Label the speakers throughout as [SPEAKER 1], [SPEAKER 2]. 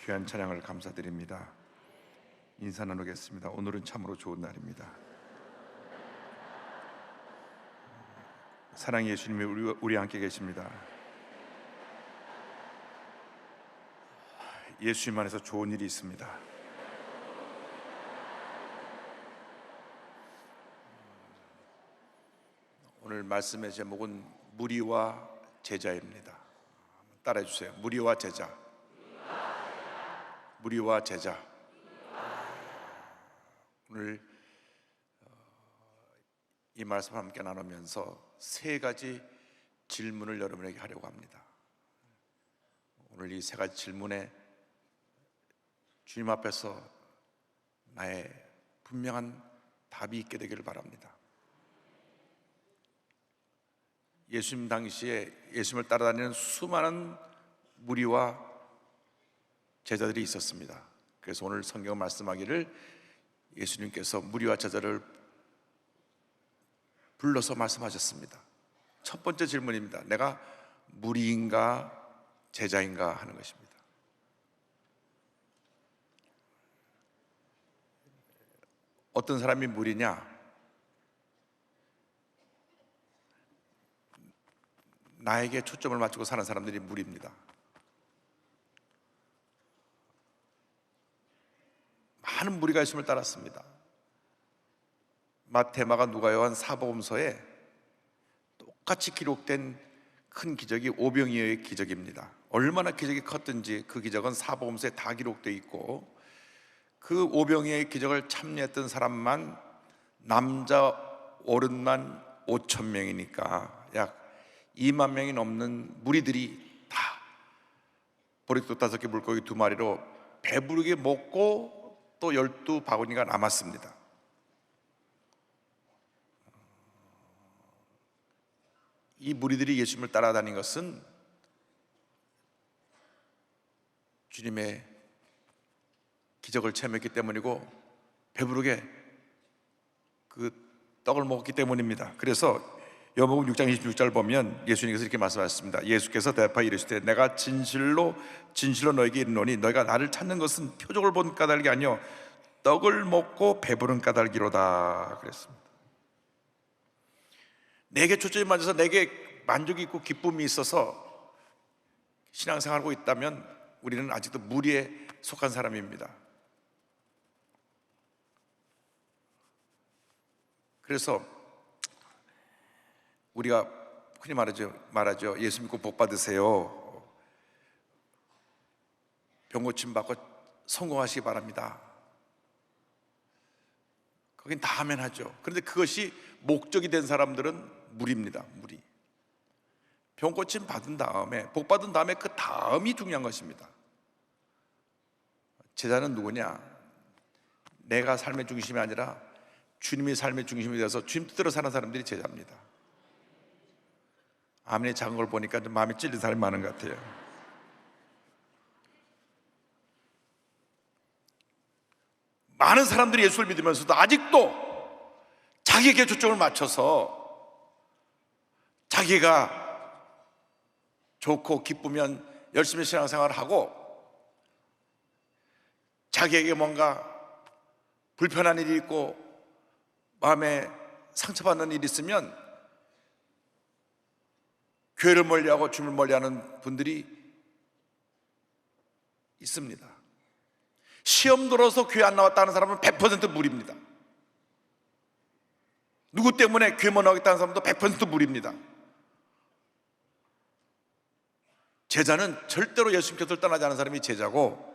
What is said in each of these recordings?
[SPEAKER 1] 귀한 찬양을 감사드립니다. 인사 나누겠습니다. 오늘은 참으로 좋은 날입니다. 사랑의 예수님이 우리와 함께 계십니다. 예수님 안에서 좋은 일이 있습니다. 오늘 말씀의 제목은 무리와 제자입니다. 따라해 주세요. 무리와 제자. 무리와 제자. 오늘 이 말씀을 함께 나누면서 세 가지 질문을 여러분에게 하려고 합니다. 오늘 이 세 가지 질문에 주님 앞에서 나의 분명한 답이 있게 되기를 바랍니다. 예수님 당시에 예수님을 따라다니는 수많은 무리와 제자들이 있었습니다. 그래서 오늘 성경 말씀하기를 예수님께서 무리와 제자를 불러서 말씀하셨습니다. 첫 번째 질문입니다. 내가 무리인가 제자인가 하는 것입니다. 어떤 사람이 무리냐? 나에게 초점을 맞추고 사는 사람들이 무리입니다. 많은 무리가 예수님을 따랐습니다. 마태, 마가, 누가, 요한, 사복음서에 똑같이 기록된 큰 기적이 오병이어의 기적입니다. 얼마나 기적이 컸든지 그 기적은 사복음서에 다 기록되어 있고, 그 오병이어의 기적을 참여했던 사람만 남자 어른만 5천 명이니까 약 2만 명이 넘는 무리들이 다 보리떡 5개 물고기 2마리로 배부르게 먹고 또 12바구니가 남았습니다. 이 무리들이 예수님을 따라다닌 것은 주님의 기적을 체험했기 때문이고 배부르게 그 떡을 먹었기 때문입니다. 그래서 요한복음 6장 26절 보면 예수님께서 이렇게 말씀하셨습니다. 예수께서 대답하여 이르시되 내가 진실로 진실로 너에게 이르노니 너희가 나를 찾는 것은 표적을 본 까닭이 아니요 떡을 먹고 배부른 까닭이로다 그랬습니다. 내게 초점이 맞아서 내게 만족이 있고 기쁨이 있어서 신앙생활하고 있다면 우리는 아직도 무리에 속한 사람입니다. 그래서 우리가 흔히 말하죠. 예수 믿고 복 받으세요. 병 고침 받고 성공하시기 바랍니다. 거긴 다 하면 하죠. 그런데 그것이 목적이 된 사람들은 무리입니다. 무리. 병 고침 받은 다음에 복 받은 다음에 그 다음이 중요한 것입니다. 제자는 누구냐? 내가 삶의 중심이 아니라 주님이 삶의 중심이 되어서 주님 뜻대로 사는 사람들이 제자입니다. 아멘이 작은 걸 보니까 좀 마음이 찔린 사람이 많은 것 같아요. 많은 사람들이 예수를 믿으면서도 아직도 자기에게 초점을 맞춰서 자기가 좋고 기쁘면 열심히 신앙생활을 하고 자기에게 뭔가 불편한 일이 있고 마음에 상처받는 일이 있으면 교회를 멀리하고 주님을 멀리하는 분들이 있습니다. 시험 들어서 교회 안 나왔다는 사람은 100% 무리입니다. 누구 때문에 교회 못 나오겠다는 사람도 100% 무리입니다. 제자는 절대로 예수님 곁을 떠나지 않은 사람이 제자고,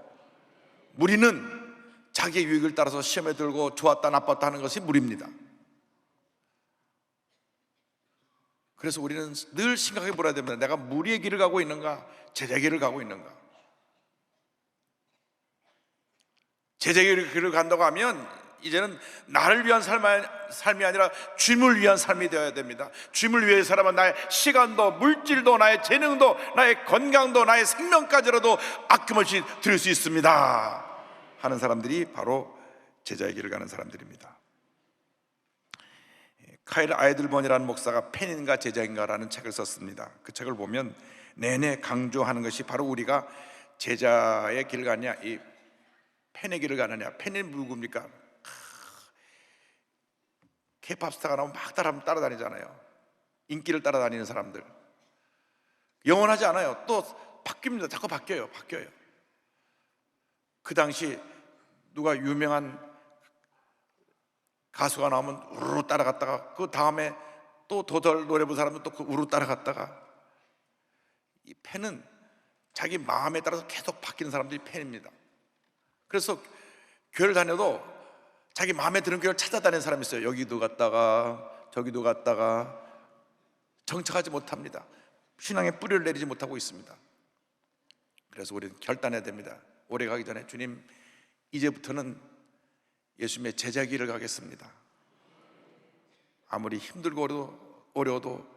[SPEAKER 1] 무리는 자기의 유익을 따라서 시험에 들고 좋았다 나빴다 하는 것이 무리입니다. 그래서 우리는 늘 심각하게 보아야 됩니다. 내가 무리의 길을 가고 있는가, 제자의 길을 가고 있는가. 제자의 길을 간다고 하면 이제는 나를 위한 삶이 아니라 주님을 위한 삶이 되어야 됩니다. 주님을 위해 살아면 나의 시간도 물질도 나의 재능도 나의 건강도 나의 생명까지라도 아낌없이 드릴 수 있습니다 하는 사람들이 바로 제자의 길을 가는 사람들입니다. 카일 아이들번이라는 목사가 팬인가 제자인가라는 책을 썼습니다. 그 책을 보면 내내 강조하는 것이 바로 우리가 제자의 길을 가느냐, 이 팬의 길을 가느냐. 팬이 누굽니까? 케이팝 스타가 나오면 막 따라다니잖아요. 인기를 따라다니는 사람들. 영원하지 않아요. 또 바뀝니다. 자꾸 바뀌어요. 그 당시 누가 유명한 가수가 나오면 우르르 따라갔다가 그 다음에 또 덜 노래 부른 사람은 또 그 우르르 따라갔다가, 이 팬은 자기 마음에 따라서 계속 바뀌는 사람들이 팬입니다. 그래서 교회를 다녀도 자기 마음에 드는 교회를 찾아다니는 사람이 있어요. 여기도 갔다가 저기도 갔다가 정착하지 못합니다. 신앙의 뿌리를 내리지 못하고 있습니다. 그래서 우리는 결단해야 됩니다. 오래 가기 전에 주님, 이제부터는 예수님의 제자 길을 가겠습니다. 아무리 힘들고 어려워도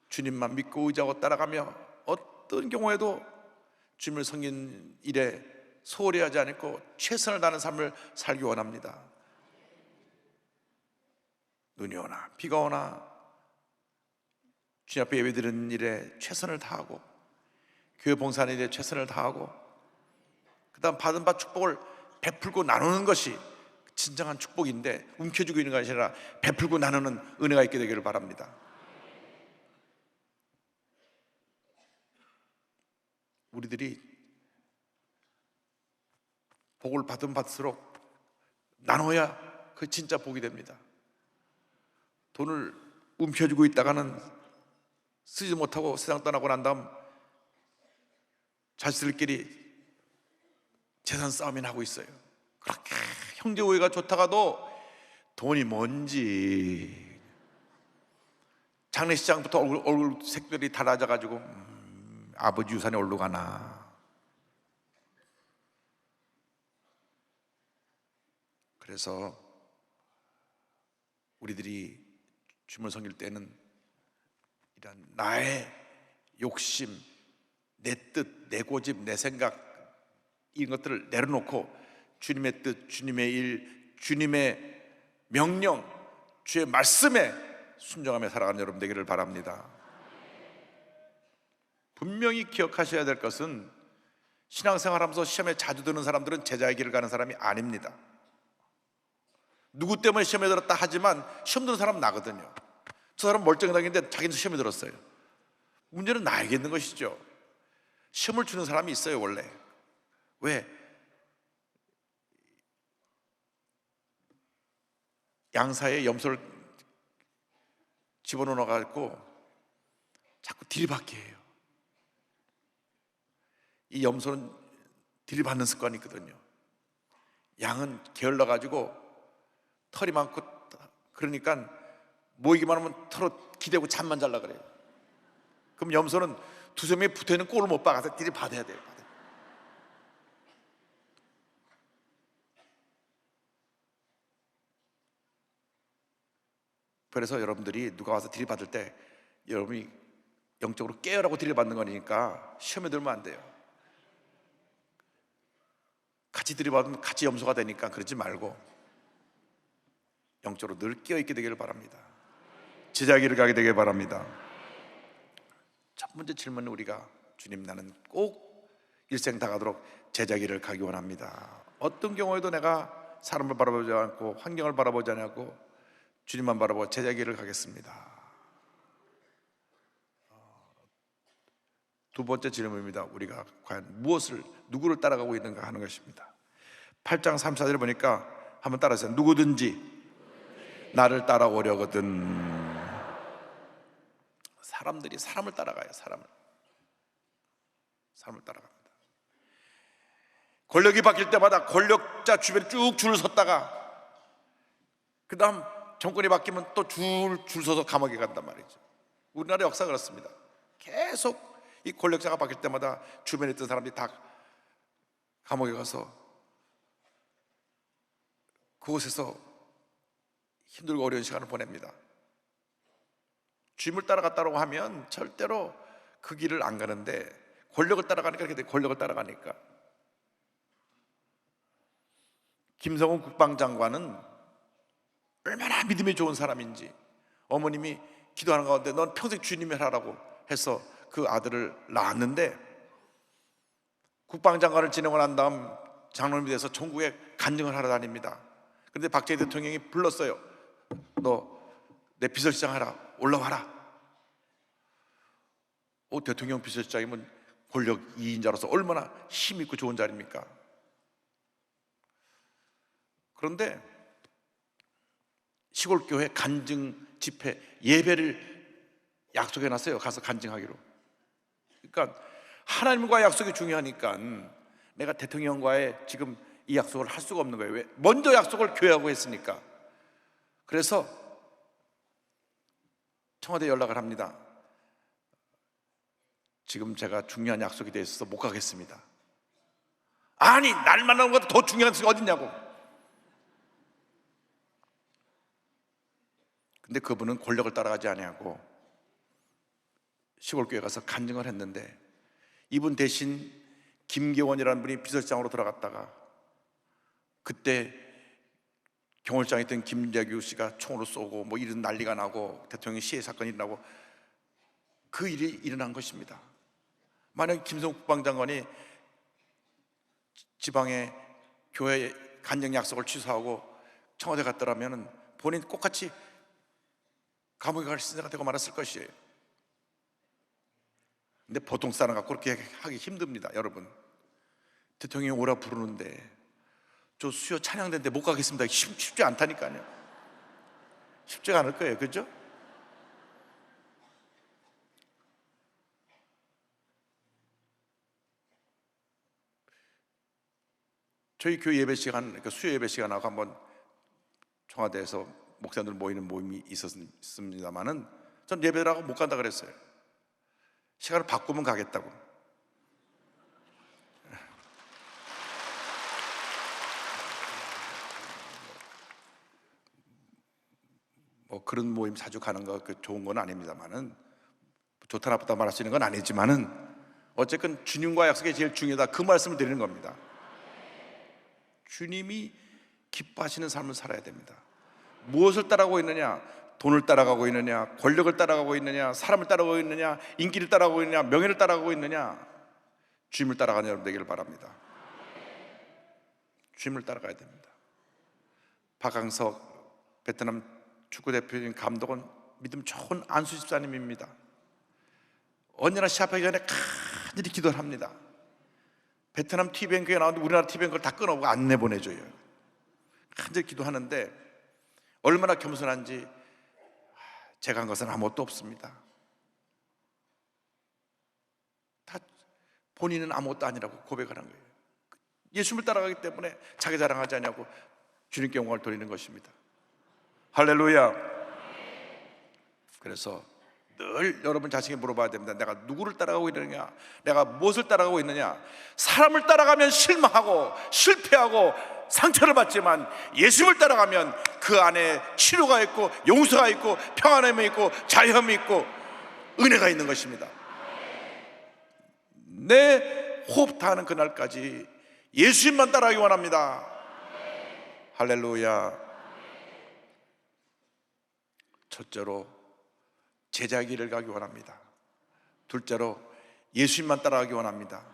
[SPEAKER 1] 주님만 믿고 의지하고 따라가며 어떤 경우에도 주님을 섬기는 일에 소홀히 하지 않고 최선을 다하는 삶을 살기 원합니다. 눈이 오나 비가 오나 주님 앞에 예배드리는 일에 최선을 다하고, 교회 봉사하는 일에 최선을 다하고, 그 다음 받은 바 축복을 베풀고 나누는 것이 진정한 축복인데, 움켜쥐고 있는 것이 아니라 베풀고 나누는 은혜가 있게 되기를 바랍니다. 우리들이 복을 받으면 받을수록 나눠야 그 진짜 복이 됩니다. 돈을 움켜쥐고 있다가는 쓰지 못하고 세상 떠나고 난 다음 자식들끼리 재산 싸움이나 하고 있어요. 그렇게 형제 우애가 좋다가도 돈이 뭔지 장례식장부터 얼굴 색들이 달라져가지고 아버지 유산이 어디로 가나. 그래서 우리들이 주님을 섬길 때는 이런 나의 욕심, 내 뜻, 내 고집, 내 생각, 이런 것들을 내려놓고 주님의 뜻, 주님의 일, 주님의 명령, 주의 말씀에 순종하며 살아가는 여러분 되기를 바랍니다. 분명히 기억하셔야 될 것은, 신앙생활하면서 시험에 자주 드는 사람들은 제자의 길을 가는 사람이 아닙니다. 누구 때문에 시험에 들었다 하지만 시험 드는 사람은 나거든요. 저 사람 멀쩡하다는데 자기는 시험에 들었어요. 문제는 나에게 있는 것이죠. 시험을 주는 사람이 있어요. 원래 왜? 양사에 염소를 집어넣어 가지고 자꾸 들이받게 해요. 이 염소는 들이받는 습관이 있거든요. 양은 게을러 가지고 털이 많고, 그러니까 모이기만 하면 털어 기대고 잠만 잘라 그래요. 그럼 염소는 두세 명이 붙어있는 꼴을 못 박아서 들이받아야 돼요. 그래서 여러분들이 누가 와서 들이받을 때 여러분이 영적으로 깨어라고 들이받는 거니까 시험에 들면 안 돼요. 같이 들이받으면 같이 염소가 되니까 그러지 말고 영적으로 늘 깨어있게 되기를 바랍니다. 제자의 길을 가게 되길 바랍니다. 첫 번째 질문은 우리가, 주님, 나는 꼭 일생 다 가도록 제자의 길을 가기 원합니다. 어떤 경우에도 내가 사람을 바라보지 않고 환경을 바라보지 않고 주님만 바라보고 제자의 길을 가겠습니다. 두 번째 질문입니다. 우리가 과연 무엇을, 누구를 따라가고 있는가 하는 것입니다. 8장 34절을 보니까 한번 따라하세요. 누구든지 나를 따라오려거든. 사람들이 사람을 따라가요. 사람을 따라갑니다. 권력이 바뀔 때마다 권력자 주변에 쭉 줄을 섰다가 그 다음 정권이 바뀌면 또 줄 서서 감옥에 간단 말이죠. 우리나라 역사가 그렇습니다. 계속 이 권력자가 바뀔 때마다 주변에 있던 사람들이 다 감옥에 가서 그곳에서 힘들고 어려운 시간을 보냅니다. 주님을 따라갔다고 하면 절대로 그 길을 안 가는데, 권력을 따라가니까 그렇게 돼. 권력을 따라가니까. 김성훈 국방장관은 얼마나 믿음이 좋은 사람인지, 어머님이 기도하는 가운데 넌 평생 주님을 하라고 해서 그 아들을 낳았는데, 국방장관을 지내고 난 다음 장로님이 돼서 전국에 간증을 하러 다닙니다. 그런데 박정희 대통령이 불렀어요. 너 내 비서실장 하라, 올라와라. 대통령 비서실장이면 권력 2인자로서 얼마나 힘있고 좋은 자리입니까? 그런데 시골교회 간증 집회 예배를 약속해놨어요. 가서 간증하기로. 그러니까 하나님과의 약속이 중요하니까 내가 대통령과의 지금 이 약속을 할 수가 없는 거예요. 왜? 먼저 약속을 교회하고 했으니까. 그래서 청와대에 연락을 합니다. 지금 제가 중요한 약속이 돼 있어서 못 가겠습니다. 아니, 날 만나는 것보다 더 중요한 것이 어딨냐고. 근데 그분은 권력을 따라가지 아니하고 시골교회 가서 간증을 했는데, 이분 대신 김계원이라는 분이 비서실장으로 들어갔다가 그때 경호실장에 있던 김재규 씨가 총으로 쏘고 뭐 이런 난리가 나고 대통령이 시해 사건이 일어나고 그 일이 일어난 것입니다. 만약 김성국 국방장관이 지방의 교회 간증 약속을 취소하고 청와대 갔더라면 본인 똑같이 감옥에 갈 신세가 되고 말았을 것이에요. 근데 보통 사람 갖고 그렇게 하기 힘듭니다. 여러분, 대통령이 오라 부르는데 저 수요 찬양대인데 못 가겠습니다. 쉽지 않다니까요. 쉽지가 않을 거예요. 그죠? 저희 교회 예배 시간, 그러니까 수요 예배 시간하고 한번 청와대에서 목사들 모이는 모임이 있었습니다만은 전 예배를 하고 못 간다 그랬어요. 시간을 바꾸면 가겠다고. 뭐 그런 모임 자주 가는 거 좋은 건 아닙니다만은, 좋다 나쁘다 말할 수 있는 건 아니지만은 어쨌든 주님과 약속이 제일 중요하다, 그 말씀을 드리는 겁니다. 주님이 기뻐하시는 삶을 살아야 됩니다. 무엇을 따라가고 있느냐? 돈을 따라가고 있느냐? 권력을 따라가고 있느냐? 사람을 따라가고 있느냐? 인기를 따라가고 있느냐? 명예를 따라가고 있느냐? 주님을 따라가는 여러분 되기를 바랍니다. 주님을 따라가야 됩니다. 박항석 베트남 축구대표님 감독은 믿음 좋은 안수 집사님입니다. 언제나 시합하기 전에 간절히 기도를 합니다. 베트남 티뱅크에 나오는데 우리나라 티뱅크를 다 끊어보고 안 내보내줘요. 간절히 기도하는데 얼마나 겸손한지, 제가 한 것은 아무것도 없습니다. 다 본인은 아무것도 아니라고 고백을 한 거예요. 예수님을 따라가기 때문에 자기 자랑하지 않냐고 주님께 영광을 돌리는 것입니다. 할렐루야. 그래서 늘 여러분 자신에게 물어봐야 됩니다. 내가 누구를 따라가고 있느냐? 내가 무엇을 따라가고 있느냐? 사람을 따라가면 실망하고 실패하고 상처를 받지만 예수님을 따라가면 그 안에 치료가 있고 용서가 있고 평안함이 있고 자유함이 있고 은혜가 있는 것입니다. 내 호흡 다하는 그날까지 예수님만 따라가기 원합니다. 할렐루야. 첫째로 제자 길을 가기 원합니다. 둘째로 예수님만 따라가기 원합니다.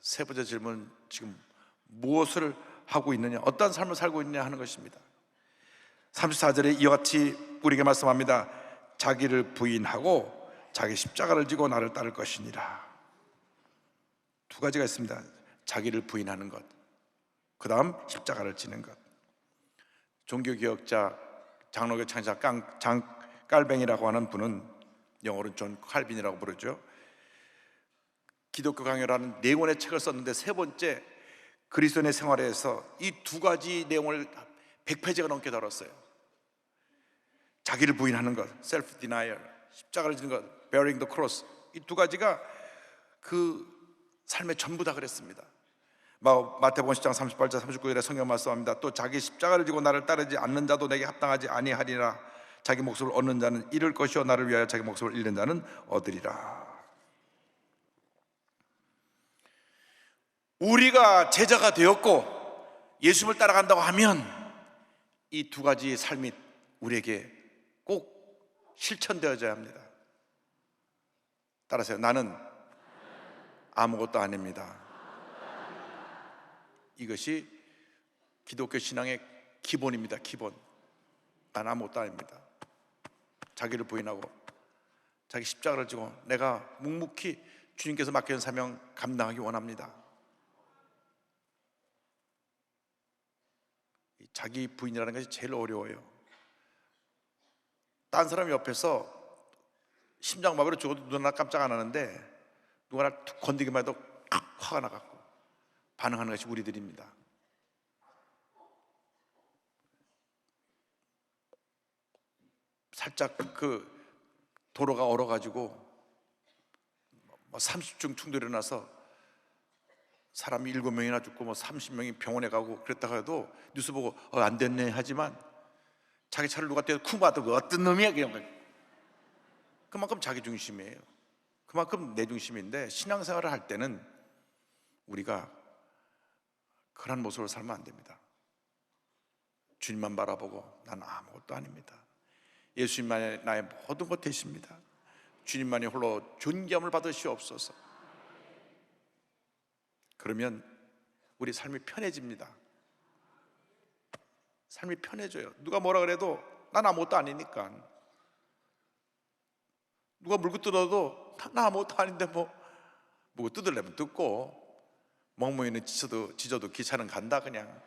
[SPEAKER 1] 세 번째 질문, 지금 무엇을 하고 있느냐, 어떠한 삶을 살고 있느냐 하는 것입니다. 34절에 이와 같이 우리에게 말씀합니다. 자기를 부인하고 자기 십자가를 지고 나를 따를 것이니라. 두 가지가 있습니다. 자기를 부인하는 것, 그 다음 십자가를 지는 것. 종교개혁자 장로교 창시자 장 깔뱅이라고 하는 분은, 영어로는 존 칼빈이라고 부르죠, 기독교 강요라는 4권의 책을 썼는데 세 번째 그리스도인의 생활에서 이 두 가지 내용을 100페이지가 넘게 다뤘어요. 자기를 부인하는 것, self denial, 십자가를 지는 것, bearing the cross, 이 두 가지가 그 삶의 전부다 그랬습니다. 마태복음 10장 38절 39절에 성경 말씀합니다. 또 자기 십자가를 지고 나를 따르지 않는 자도 내게 합당하지 아니하리라. 자기 목숨을 얻는 자는 잃을 것이요 나를 위하여 자기 목숨을 잃는 자는 얻으리라. 우리가 제자가 되었고 예수님을 따라간다고 하면 이 두 가지 삶이 우리에게 꼭 실천되어져야 합니다. 따라서요. 나는 아무것도 아닙니다. 이것이 기독교 신앙의 기본입니다. 기본. 난 아무것도 아닙니다. 자기를 부인하고 자기 십자가를 지고 내가 묵묵히 주님께서 맡겨준 사명 감당하기 원합니다. 자기 부인이라는 것이 제일 어려워요. 딴 사람 옆에서 심장마비로 죽어도 눈 하나 깜짝 안 하는데 누가 나 툭 건드기만 해도 화가 나갖고 반응하는 것이 우리들입니다. 살짝 그 도로가 얼어가지고 30중 충돌이 나서 사람이 7명이나 죽고 30명이 병원에 가고 그랬다가 해도 뉴스 보고 안 됐네 하지만 자기 차를 누가 떼서 쿵 봐도 그 어떤 놈이야 그만큼 자기 중심이에요. 그만큼 내 중심인데 신앙생활을 할 때는 우리가 그런 모습으로 살면 안 됩니다. 주님만 바라보고 난 아무것도 아닙니다. 예수님만이 나의 모든 것 되십니다. 주님만이 홀로 존귀함을 받으시옵소서. 그러면 우리 삶이 편해집니다. 삶이 편해져요. 누가 뭐라 그래도 난 아무것도 아니니까. 누가 물고 뜯어도 난 아무것도 아닌데 뭐 뜯으려면 뜯고 멍멍이는 지져도 기차는 간다 그냥.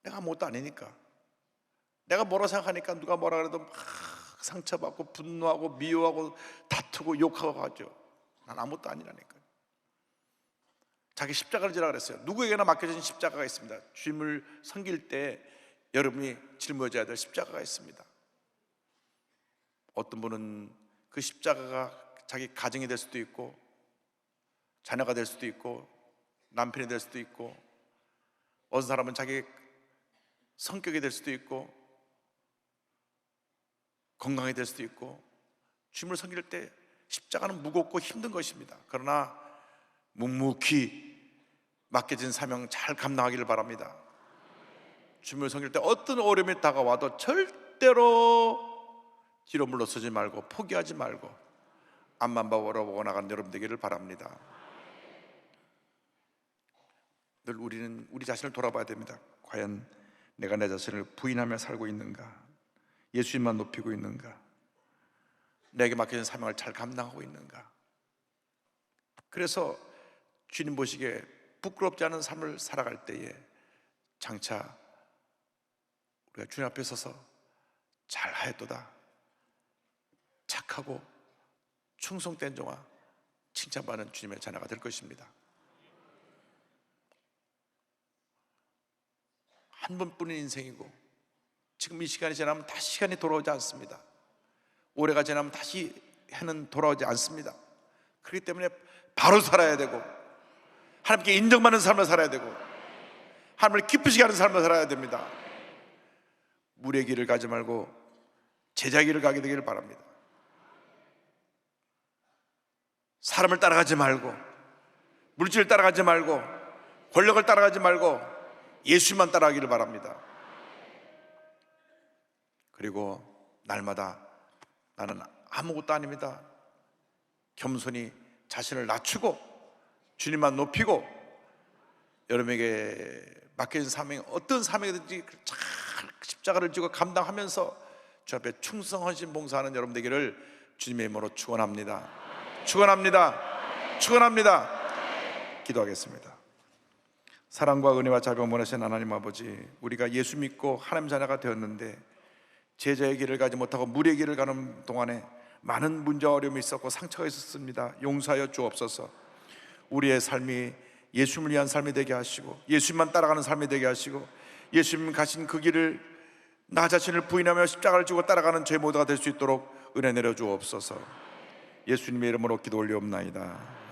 [SPEAKER 1] 내가 아무것도 아니니까. 내가 뭐라 생각하니까 누가 뭐라 그래도 막 상처받고 분노하고 미워하고 다투고 욕하고 하죠. 난 아무것도 아니라니까. 자기 십자가를 지라 그랬어요. 누구에게나 맡겨진 십자가가 있습니다. 주님을 섬길 때 여러분이 짊어져야 될 십자가가 있습니다. 어떤 분은 그 십자가가 자기 가정이 될 수도 있고 자녀가 될 수도 있고 남편이 될 수도 있고 어떤 사람은 자기 성격이 될 수도 있고 건강이 될 수도 있고 주님을 섬길 때 십자가는 무겁고 힘든 것입니다. 그러나 묵묵히 맡겨진 사명 잘 감당하기를 바랍니다. 주님을 섬길 때 어떤 어려움이 다가와도 절대로 뒤로 물러서지 말고 포기하지 말고 앞만 바라보고 나가는 여러분 되기를 바랍니다. 늘 우리는 우리 자신을 돌아봐야 됩니다. 과연 내가 내 자신을 부인하며 살고 있는가? 예수님만 높이고 있는가? 내게 맡겨진 사명을 잘 감당하고 있는가? 그래서 주님 보시기에 부끄럽지 않은 삶을 살아갈 때에 장차 우리가 주님 앞에 서서 잘하였도다, 착하고 충성된 종아, 칭찬받는 주님의 자녀가 될 것입니다. 한 번뿐인 인생이고 지금 이 시간이 지나면 다시 시간이 돌아오지 않습니다. 올해가 지나면 다시 해는 돌아오지 않습니다. 그렇기 때문에 바로 살아야 되고 하나님께 인정받는 삶을 살아야 되고 하나님을 기쁘시게 하는 삶을 살아야 됩니다. 물의 길을 가지 말고 제자의 길을 가게 되기를 바랍니다. 사람을 따라가지 말고 물질을 따라가지 말고 권력을 따라가지 말고 예수만 따라가기를 바랍니다. 그리고 날마다 나는 아무것도 아닙니다. 겸손히 자신을 낮추고 주님만 높이고 여러분에게 맡겨진 사명, 어떤 사명이든지 잘 십자가를 지고 감당하면서 주 앞에 충성하신 봉사하는 여러분 되기를 주님의 이름으로 축원합니다. 축원합니다. 축원합니다. 기도하겠습니다. 사랑과 은혜와 자비가 원하시는 하나님 아버지, 우리가 예수 믿고 하나님 자녀가 되었는데 제자의 길을 가지 못하고 물의 길을 가는 동안에 많은 문제와 어려움이 있었고 상처가 있었습니다. 용서하여 주옵소서. 우리의 삶이 예수님을 위한 삶이 되게 하시고 예수님만 따라가는 삶이 되게 하시고 예수님 가신 그 길을 나 자신을 부인하며 십자가를 지고 따라가는 죄 모두가 될 수 있도록 은혜 내려 주옵소서. 예수님의 이름으로 기도 올리옵나이다.